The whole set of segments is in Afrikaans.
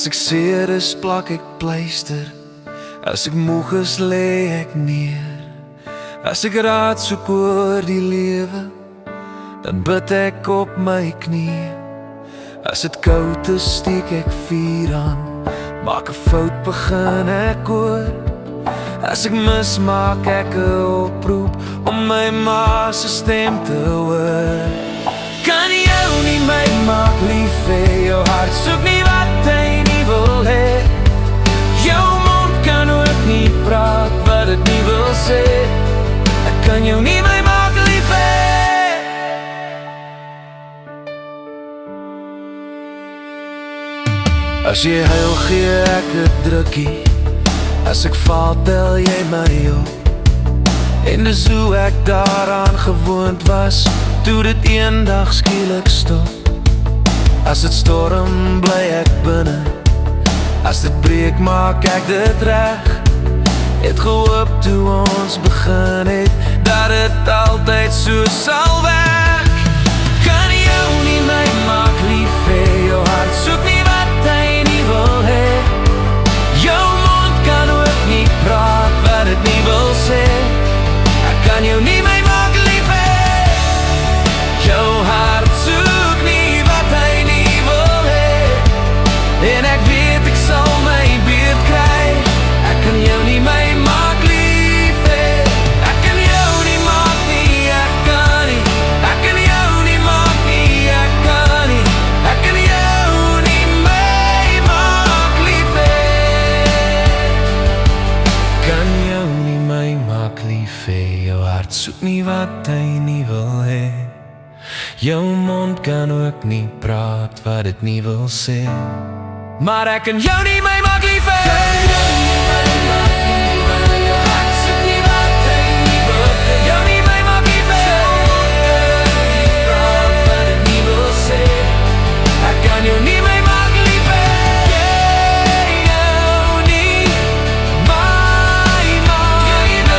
As ek seer is, plak ek pleister. As ek moeg is, lê ek neer. As ek raad soek oor die lewe, dan bid ek op my knie. As dit koud is, steek ek vuur aan. Maak 'n fout, begin ek oor. As ek mis, maak ek 'n oproep om my ma se stem te hoor. Kan jou nie my maak lief hê, jou hart soek nie wat hy nie wil hê. Jou mond kan ook nie praat wat het nie wil sê. Ek kan jou nie my maak lief hê. As jy huil, gee ek 'n drukkie. As ek val, tel jy my op. En dis hoe ek daaraan gewoond was, toe dit eendag skielik stop. As dit storm, bly ek binne. As dit breek, maak ek dit reg. Het gehoop toe ons begin het, dat het altyd so sal werk. Kan jou nie my maak lief hê, jou hart soek nie wat hy nie wil hê. Jou mond kan ook nie praat wat het nie wil sê. Ek kan jou nie my maak lief hê. Jou hart soek nie wat hy nie wil hê. En ek weet ek sal my beurt kry. Ek kan jou nie my maak lief hê. Ek kan jou nie maak nie, ek kan nie. Ek kan jou nie maak nie, ek kan nie. Ek kan jou nie my maak lief hê. Kan jou nie my maak lief hê. Jou hart soek nie wat hy nie wil hê. Jou mond kan ook nie praat wat het nie wil sê. Maar ek kan jou nie my maak lief hê. Jou hart soek nie wat hy nie wil hê. Jou nie my maak lief hê. Praat wat het nie wil sê. Ek kan jou nie my maak lief hê. Jou nie my maak lief hê.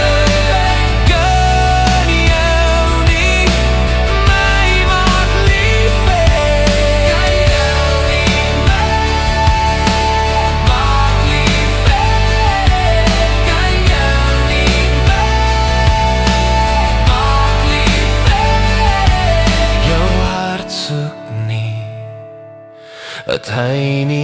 Kan jou nie my maak lief hê. Kan jou nie my maak lief hê. Kan jou nie my maak lief hê. Jou hart soek nie wat hy nie